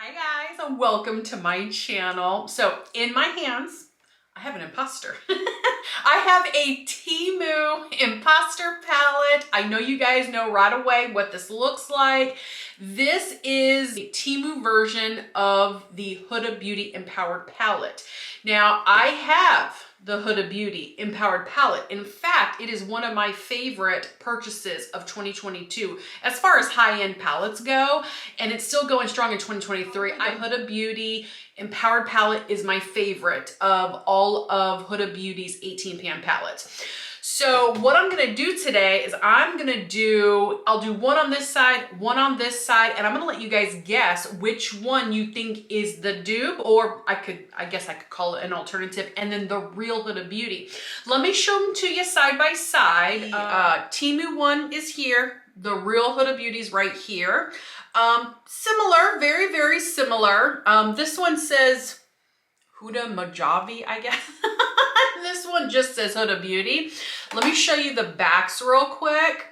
Hi guys, and welcome to my channel. So in my hands, I have an imposter. I have a Temu imposter palette. I know you guys know right away what this looks like. This is a Temu version of the Huda Beauty Empowered Palette. Now I have the Huda Beauty Empowered Palette. In fact, it is one of my favorite purchases of 2022 as far as high-end palettes go, and it's still going strong in 2023. Huda Beauty Empowered Palette is my favorite of all of Huda Beauty's 18 pan palettes. So what I'm gonna do today is I'll do one on this side, one on this side, and I'm gonna let you guys guess which one you think is the dupe, or I guess I could call it an alternative, and then the real Huda Beauty. Let me show them to you side by side. Temu one is here, the real Huda Beauty's right here. Similar, very, very similar. This one says Huda Mojave, I guess. This one just says Huda Beauty. Let me show you the backs real quick.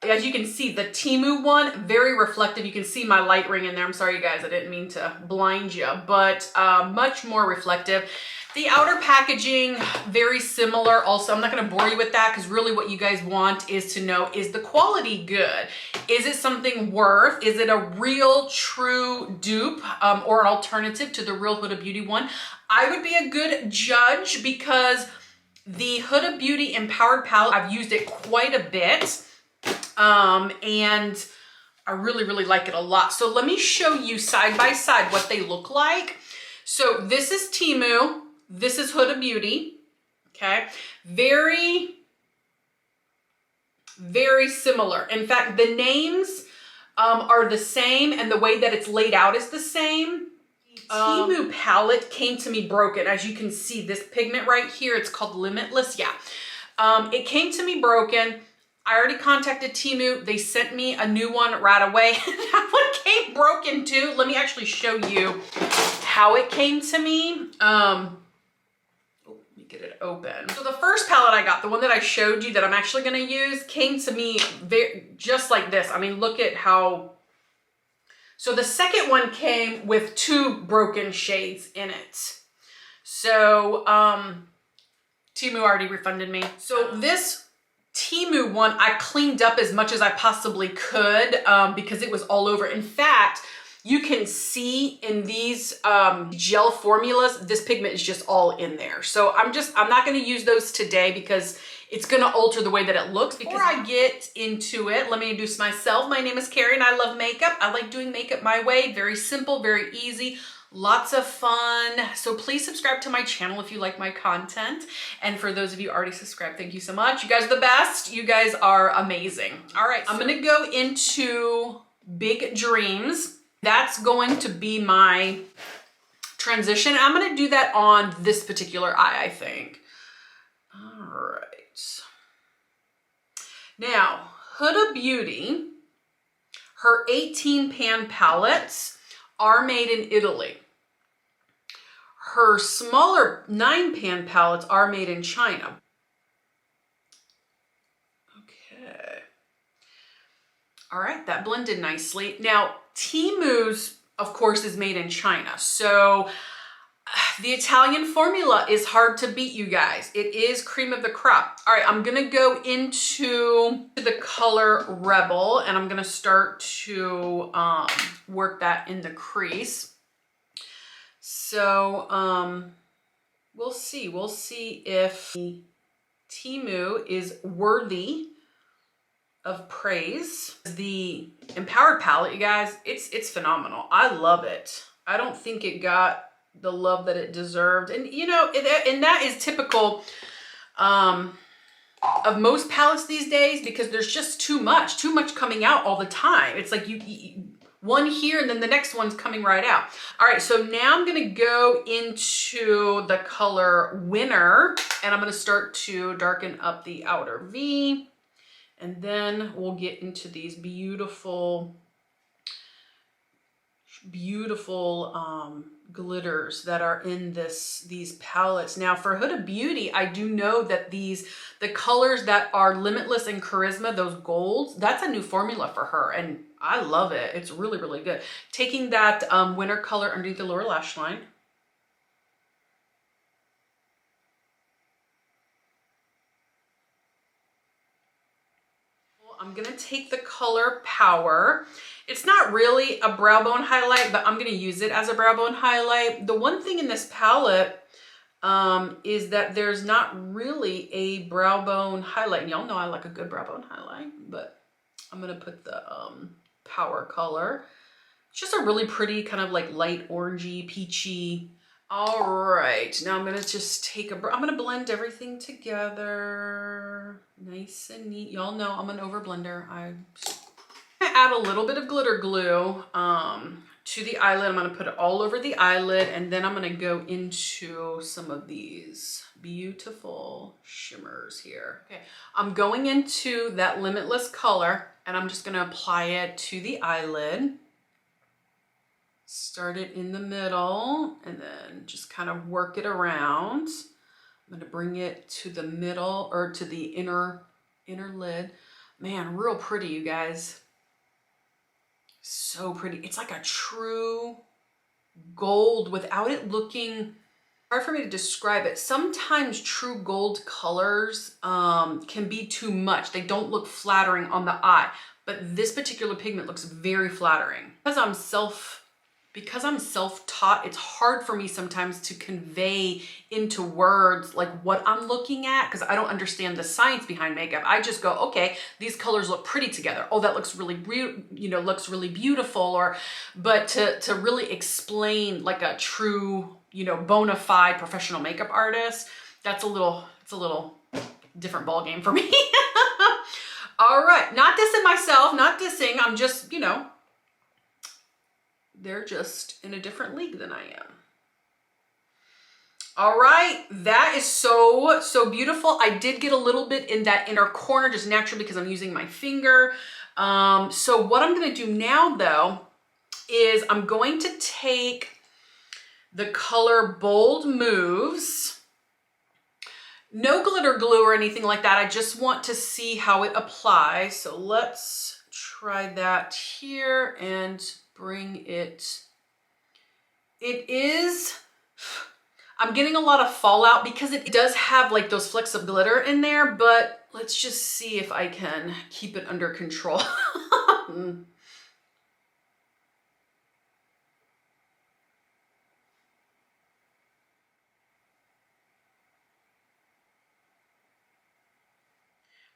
As you can see, the Temu one, very reflective. You can see my light ring in there. I'm sorry, you guys, I didn't mean to blind you, but much more reflective. The outer packaging, very similar. Also, I'm not gonna bore you with that because really what you guys want is to know, is the quality good? Is it something worth? Is it a real, true dupe or an alternative to the real Huda Beauty one? I would be a good judge because the Huda Beauty Empowered Palette, I've used it quite a bit and I really, really like it a lot. So let me show you side by side what they look like. So this is Temu. This is Huda Beauty, okay? Very, very similar. In fact, the names are the same and the way that it's laid out is the same. Temu palette came to me broken. As you can see, this pigment right here, it's called Limitless. Yeah, it came to me broken. I already contacted Temu. They sent me a new one right away. That one came broken too. Let me actually show you how it came to me. Get it open. So the first palette I got, the one that I showed you that I'm actually gonna use, came to me just like this. I mean, look at how. So the second one came with two broken shades in it. So Temu already refunded me. So this Temu one, I cleaned up as much as I possibly could because it was all over. In fact, you can see in these gel formulas, this pigment is just all in there. So I'm not gonna use those today because it's gonna alter the way that it looks. Before I get into it, let me introduce myself. My name is Carrie and I love makeup. I like doing makeup my way. Very simple, very easy, lots of fun. So please subscribe to my channel if you like my content. And for those of you already subscribed, thank you so much. You guys are the best. You guys are amazing. All right, I'm gonna go into Big Dreams. That's going to be my transition. I'm going to do that on this particular eye, I think. All right. Now, Huda Beauty, her 18 pan palettes are made in Italy. Her smaller 9 pan palettes are made in China. Okay. All right, that blended nicely. Now, Temu's, of course, is made in China. So the Italian formula is hard to beat, you guys. It is cream of the crop. All right, I'm gonna go into the color Rebel and I'm gonna start to work that in the crease. So we'll see if Temu is worthy of praise. The Empowered palette, you guys, it's phenomenal. I love it. I don't think it got the love that it deserved. And you know, and that is typical of most palettes these days because there's just too much coming out all the time. It's like you one here and then the next one's coming right out. All right, so now I'm gonna go into the color Winner and I'm gonna start to darken up the outer V. And then we'll get into these beautiful, beautiful glitters that are in these palettes. Now for Huda Beauty, I do know that the colors that are Limitless and Charisma, those golds, that's a new formula for her. And I love it. It's really, really good. Taking that winter color underneath the lower lash line. I'm gonna take the color Power. It's not really a brow bone highlight, but I'm gonna use it as a brow bone highlight. The one thing in this palette is that there's not really a brow bone highlight. And y'all know I like a good brow bone highlight, but I'm gonna put the Power color. It's just a really pretty kind of like light orangey, peachy. All right, now I'm gonna just take I'm gonna blend everything together. Nice and neat. Y'all know I'm an over blender. I'm gonna add a little bit of glitter glue to the eyelid. I'm gonna put it all over the eyelid, and then I'm gonna go into some of these beautiful shimmers here. Okay, I'm going into that Limitless color, and I'm just gonna apply it to the eyelid. Start it in the middle and then just kind of work it around. I'm gonna bring it to the middle or to the inner lid. Man, real pretty, you guys. So pretty. It's like a true gold without it looking, hard for me to describe it. Sometimes true gold colors can be too much. They don't look flattering on the eye, but this particular pigment looks very flattering. Because I'm self-taught, it's hard for me sometimes to convey into words like what I'm looking at, because I don't understand the science behind makeup. I just go, okay, these colors look pretty together. Oh, that looks really, looks really beautiful. But to really explain like a true, bona fide professional makeup artist, it's a little different ball game for me. All right, not dissing myself, not dissing. I'm just, they're just in a different league than I am. All right, that is so, so beautiful. I did get a little bit in that inner corner just naturally because I'm using my finger. So what I'm gonna do now though, is I'm going to take the color Bold Moves. No glitter glue or anything like that. I just want to see how it applies. So let's try that here and bring it. I'm getting a lot of fallout because it does have like those flecks of glitter in there, but let's just see if I can keep it under control.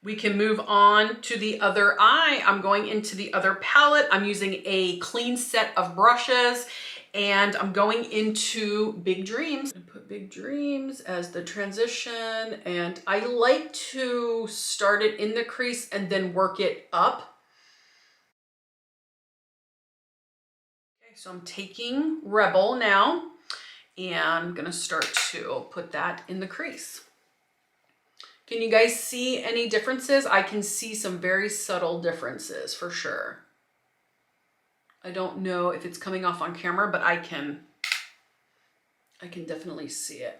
We can move on to the other eye. I'm going into the other palette. I'm using a clean set of brushes and I'm going into Big Dreams. I put Big Dreams as the transition, and I like to start it in the crease and then work it up. Okay, so I'm taking Rebel now and I'm gonna start to put that in the crease. Can you guys see any differences? I can see some very subtle differences for sure. I don't know if it's coming off on camera, but I can definitely see it.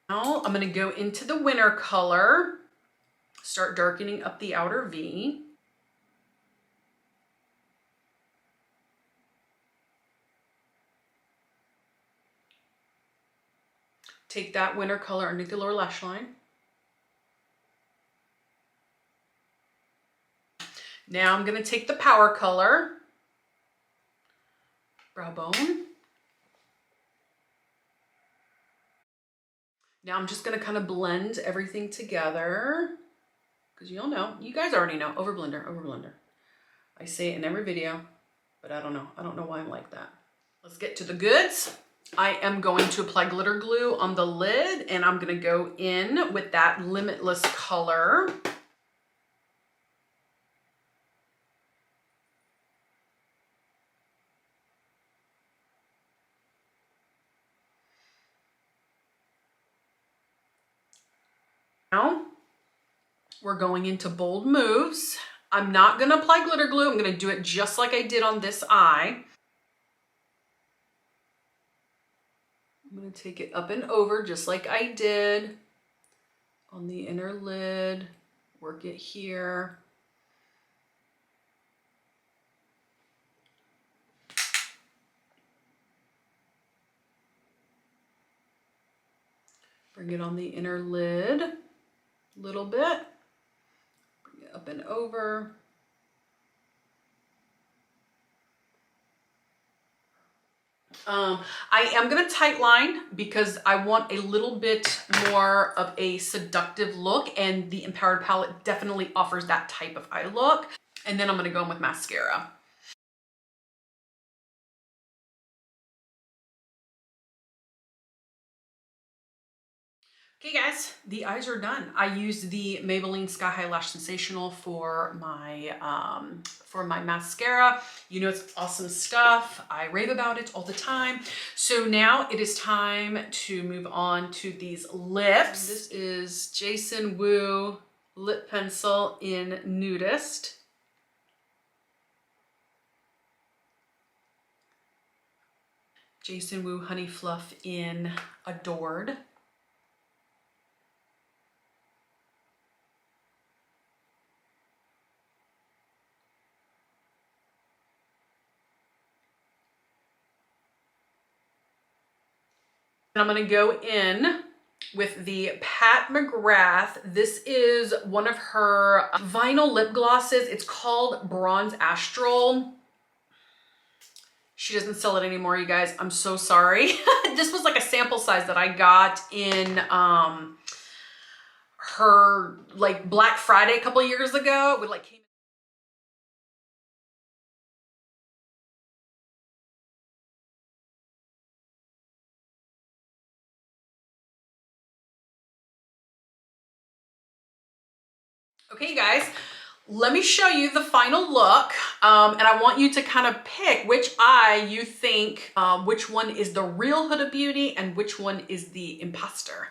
Now I'm gonna go into the winter color, start darkening up the outer V. Take that winter color underneath the lower lash line. Now I'm gonna take the Power color, brow bone. Now I'm just gonna kind of blend everything together because you guys already know, over blender, over blender. I say it in every video, but I don't know why I'm like that. Let's get to the goods. I am going to apply glitter glue on the lid and I'm gonna go in with that Limitless color. Now we're going into Bold Moves. I'm not gonna apply glitter glue. I'm gonna do it just like I did on this eye. I'm gonna take it up and over just like I did on the inner lid. Work it here. Bring it on the inner lid a little bit. Bring it up and over. I am going to tight line because I want a little bit more of a seductive look, and the Empowered palette definitely offers that type of eye look. And then I'm going to go in with mascara. Okay guys, the eyes are done. I used the Maybelline Sky High Lash Sensational for my mascara. You know, it's awesome stuff. I rave about it all the time. So now it is time to move on to these lips. This is Jason Wu lip pencil in Nudist. Jason Wu Honey Fluff in Adored. I'm gonna go in with the Pat McGrath. This is one of her vinyl lip glosses. It's called Bronze Astral. She doesn't sell it anymore, you guys. I'm so sorry. This was like a sample size that I got in her like Black Friday a couple years ago. It would like came. Okay, guys, let me show you the final look. And I want you to kind of pick which eye you think, which one is the real Huda Beauty and which one is the imposter.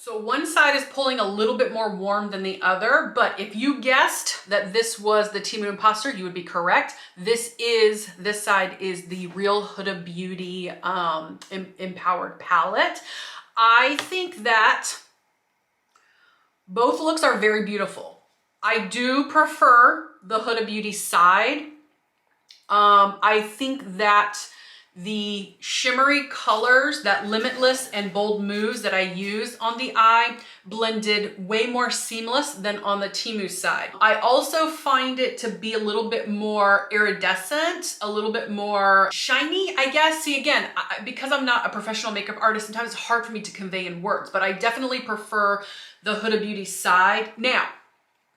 So one side is pulling a little bit more warm than the other, but if you guessed that this was the Temu imposter, you would be correct. This side is the real Huda Beauty Empowered palette. I think that both looks are very beautiful. I do prefer the Huda Beauty side. I think that the shimmery colors, that Limitless and Bold Moves that I use on the eye blended way more seamless than on the Temu side. I also find it to be a little bit more iridescent, a little bit more shiny, I guess. See, again, because I'm not a professional makeup artist, sometimes it's hard for me to convey in words, but I definitely prefer the Huda Beauty side. Now,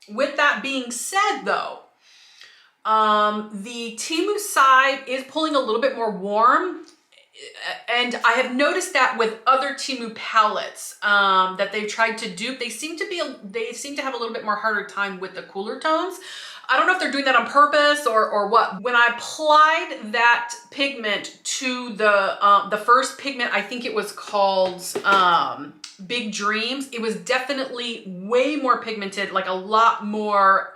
with that being said though, the Temu side is pulling a little bit more warm, and I have noticed that with other Temu palettes that they've tried to dupe, they seem to have a little bit more harder time with the cooler tones. I don't know if they're doing that on purpose or what. When I applied that pigment to the first pigment, I think it was called Big Dreams, it was definitely way more pigmented, like a lot more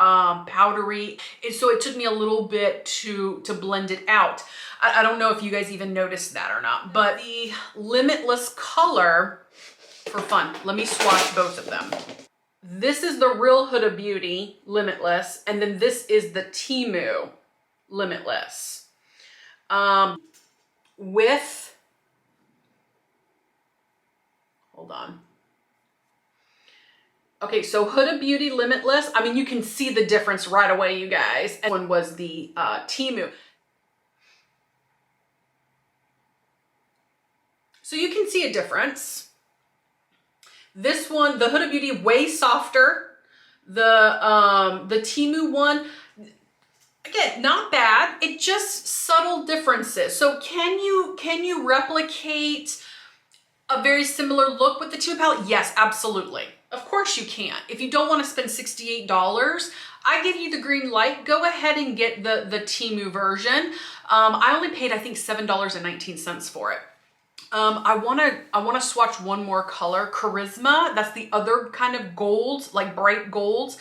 powdery. And so it took me a little bit to blend it out. I don't know if you guys even noticed that or not, but the Limitless color, for fun, let me swatch both of them. This is the real Huda Beauty Limitless, and then this is the Temu Limitless. Hold on. Okay, so Huda Beauty Limitless, I mean, you can see the difference right away, you guys. And one was the Temu. So you can see a difference. This one, the Huda Beauty, way softer. The Temu one, again, not bad. It just subtle differences. So can you replicate a very similar look with the Temu palette? Yes, absolutely. Of course you can. If you don't want to spend $68, I give you the green light. Go ahead and get the Temu version. I only paid, I think, $7.19 for it. I wanna swatch one more color, Charisma. That's the other kind of gold, like bright gold,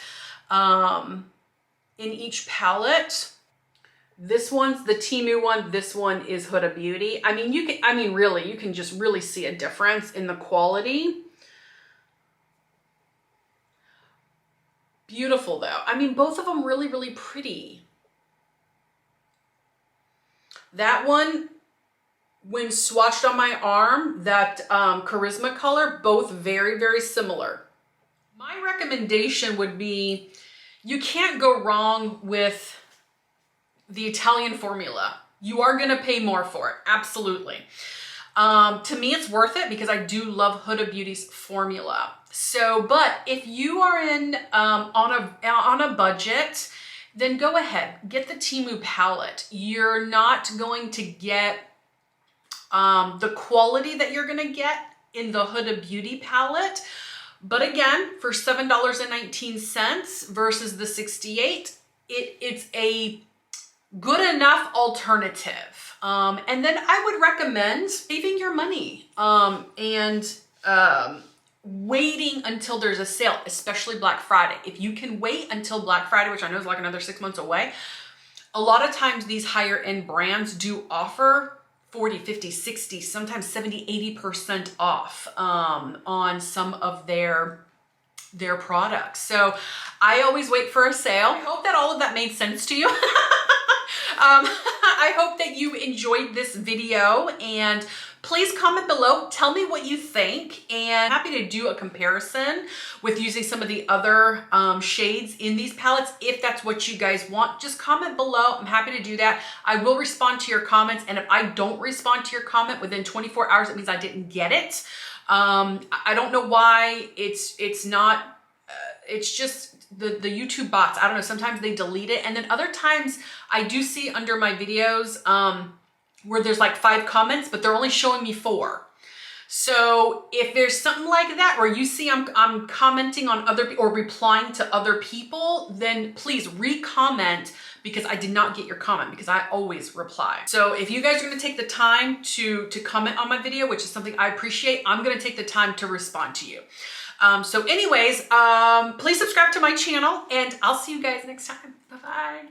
in each palette. This one's the Temu one. This one is Huda Beauty. I mean, really, you can just really see a difference in the quality. Beautiful though. I mean, both of them really, really pretty. That one, when swatched on my arm, that Charisma color, both very, very similar. My recommendation would be, you can't go wrong with the Italian formula. You are gonna pay more for it, absolutely. To me, it's worth it because I do love Huda Beauty's formula. So, but if you are on a budget, then go ahead, get the Temu palette. You're not going to get the quality that you're gonna get in the Huda Beauty palette. But again, for $7.19 versus the $68, it's a good enough alternative. And then I would recommend saving your money and waiting until there's a sale, especially Black Friday. If you can wait until Black Friday, which I know is like another 6 months away, a lot of times these higher end brands do offer 40, 50, 60, sometimes 70, 80% off on some of their products. So I always wait for a sale. I hope that all of that made sense to you. I hope that you enjoyed this video, and please comment below. Tell me what you think, and I'm happy to do a comparison with using some of the other shades in these palettes. If that's what you guys want, just comment below. I'm happy to do that. I will respond to your comments, and if I don't respond to your comment within 24 hours, it means I didn't get it. I don't know why it's not, it's just the YouTube bots. I don't know, sometimes they delete it. And then other times I do see under my videos where there's like 5 comments, but they're only showing me 4. So if there's something like that where you see I'm commenting on or replying to other people, then please re-comment, because I did not get your comment, because I always reply. So if you guys are gonna take the time to comment on my video, which is something I appreciate, I'm gonna take the time to respond to you. So anyways, please subscribe to my channel, and I'll see you guys next time. Bye-bye.